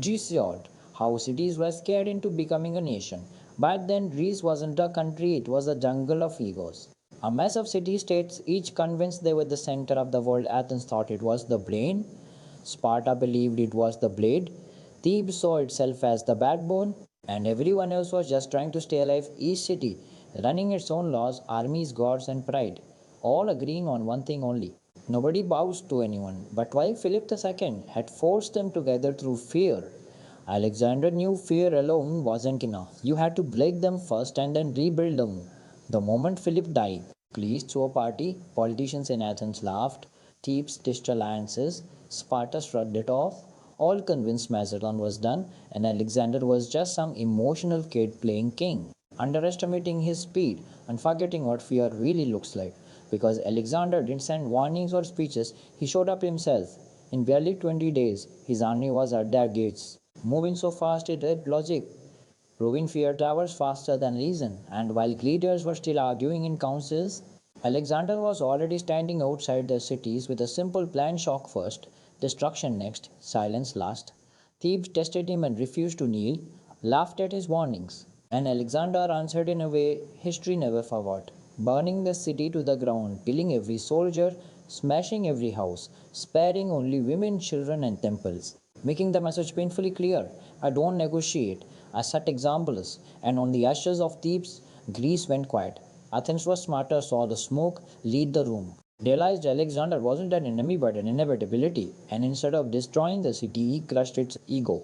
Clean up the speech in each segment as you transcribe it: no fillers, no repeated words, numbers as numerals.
Desiod, how cities were scared into becoming a nation. Back then, Greece wasn't a country, it was a jungle of egos. A mess of city states, each convinced they were the center of the world. Athens thought it was the brain, Sparta believed it was the blade, Thebes saw itself as the backbone, and everyone else was just trying to stay alive. Each city running its own laws, armies, gods, and pride, all agreeing on one thing only. Nobody bows to anyone. But while Philip II had forced them together through fear, Alexander knew fear alone wasn't enough. You had to break them first and then rebuild them. The moment Philip died, Greece threw a party, politicians in Athens laughed, Thebes stitched alliances, Sparta shrugged it off, all convinced Macedon was done, and Alexander was just some emotional kid playing king, underestimating his speed and forgetting what fear really looks like. Because Alexander didn't send warnings or speeches, he showed up himself. In barely 20 days, his army was at their gates, moving so fast it read logic, proving fear towers faster than reason. And while leaders were still arguing in councils, Alexander was already standing outside their cities with a simple plan: shock first, destruction next, silence last. Thebes tested him and refused to kneel, laughed at his warnings. And Alexander answered in a way history never forgot, burning the city to the ground, killing every soldier, smashing every house, sparing only women, children, and temples, making the message painfully clear: I don't negotiate, I set examples. And on the ashes of Thebes, Greece went quiet. Athens was smarter, saw the smoke, lead the room. Realized Alexander wasn't an enemy but an inevitability, and instead of destroying the city, he crushed its ego,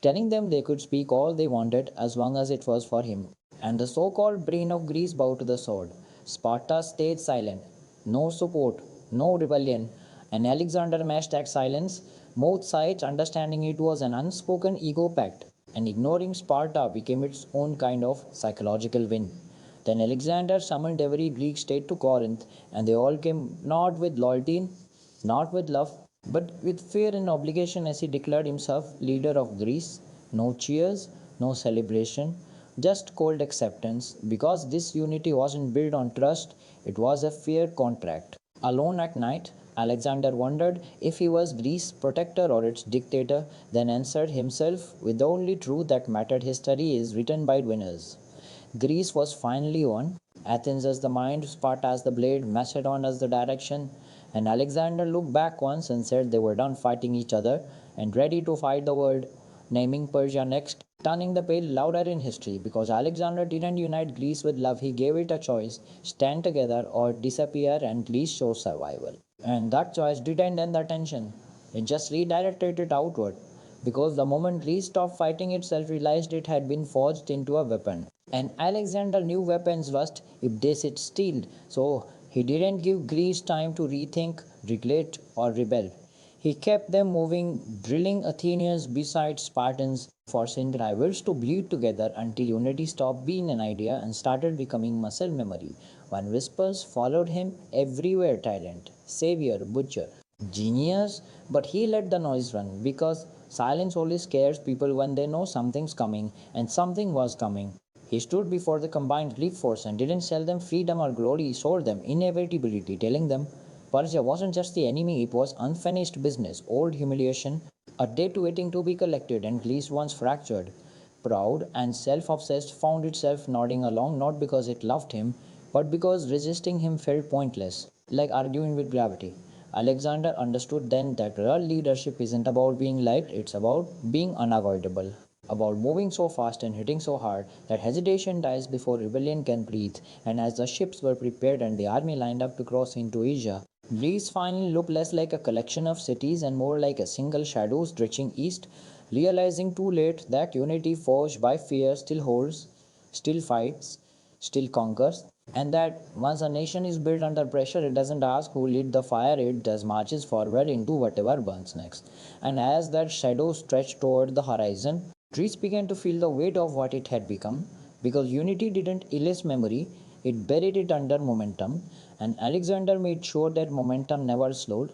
telling them they could speak all they wanted as long as it was for him. And the so called brain of Greece bowed to the sword. Sparta stayed silent. No support, no rebellion. And Alexander matched that silence, both sides understanding it was an unspoken ego pact, and ignoring Sparta became its own kind of psychological win. Then Alexander summoned every Greek state to Corinth, and they all came not with loyalty, not with love, but with fear and obligation as he declared himself leader of Greece. No cheers, no celebration, just cold acceptance, because this unity wasn't built on trust, it was a fair contract. Alone at night, Alexander wondered if he was Greece's protector or its dictator, then answered himself with the only truth that mattered: history is written by winners. Greece was finally won, Athens as the mind, Sparta as the blade, Macedon as the direction, and Alexander looked back once and said they were done fighting each other and ready to fight the world, naming Persia next, turning the page louder in history. Because Alexander didn't unite Greece with love, he gave it a choice: stand together or disappear, and Greece show survival. And that choice didn't end the tension, it just redirected it outward. Because the moment Greece stopped fighting itself, realized it had been forged into a weapon. And Alexander knew weapons rust if they sit still, so he didn't give Greece time to rethink, regulate, or rebel. He kept them moving, drilling Athenians beside Spartans, forcing rivals to bleed together until unity stopped being an idea and started becoming muscle memory. When whispers followed him everywhere: tyrant, savior, butcher, genius, but he let the noise run because silence only scares people when they know something's coming, and something was coming. He stood before the combined Greek force and didn't sell them freedom or glory, he sold them inevitability, telling them Persia wasn't just the enemy, it was unfinished business, old humiliation, a debt waiting to be collected. And Greece, once fractured, proud, and self obsessed, found itself nodding along not because it loved him, but because resisting him felt pointless, like arguing with gravity. Alexander understood then that real leadership isn't about being liked, it's about being unavoidable, about moving so fast and hitting so hard that hesitation dies before rebellion can breathe. And as the ships were prepared and the army lined up to cross into Asia, Greece finally looked less like a collection of cities and more like a single shadow stretching east, realizing too late that unity forged by fear still holds, still fights, still conquers, and that once a nation is built under pressure, it doesn't ask who lit the fire, it just marches forward into whatever burns next. And as that shadow stretched toward the horizon, Greece began to feel the weight of what it had become, because unity didn't erase memory, it buried it under momentum, and Alexander made sure that momentum never slowed.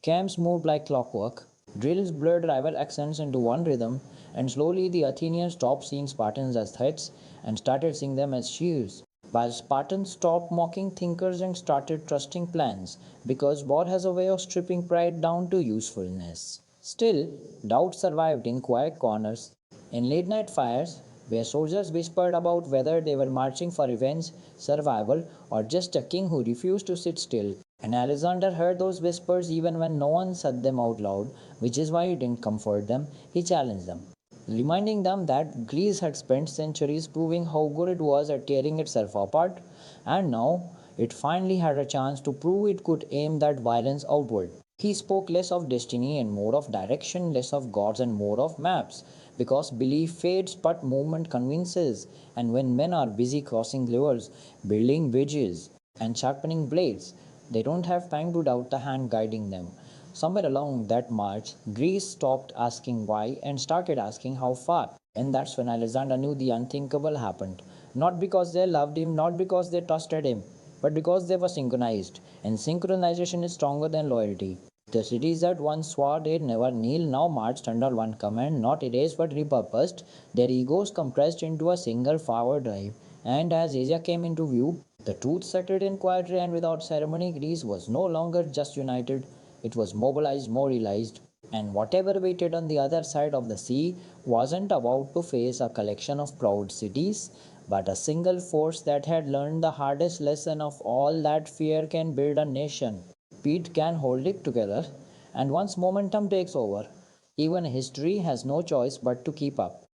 Camps moved like clockwork, drills blurred rival accents into one rhythm, and slowly the Athenians stopped seeing Spartans as threats and started seeing them as shields, while Spartans stopped mocking thinkers and started trusting plans, because war has a way of stripping pride down to usefulness. Still, doubt survived in quiet corners, in late night fires, where soldiers whispered about whether they were marching for revenge, survival, or just a king who refused to sit still. And Alexander heard those whispers even when no one said them out loud, which is why he didn't comfort them, he challenged them, reminding them that Greece had spent centuries proving how good it was at tearing itself apart, and now it finally had a chance to prove it could aim that violence outward. He spoke less of destiny and more of direction, less of gods and more of maps, because belief fades but movement convinces, and when men are busy crossing rivers, building bridges, and sharpening blades, they don't have time to doubt the hand guiding them. Somewhere along that march, Greece stopped asking why and started asking how far. And that's when Alexander knew the unthinkable happened. Not because they loved him, not because they trusted him, but because they were synchronized. And synchronization is stronger than loyalty. The cities that once swore they'd never kneel now marched under one command, not erased but repurposed, their egos compressed into a single forward drive. And as Asia came into view, the truth settled in quietly and without ceremony. Greece was no longer just united, it was mobilized, moralized, and whatever waited on the other side of the sea wasn't about to face a collection of proud cities, but a single force that had learned the hardest lesson of all, that fear can build a nation. Speed can hold it together, and once momentum takes over, even history has no choice but to keep up.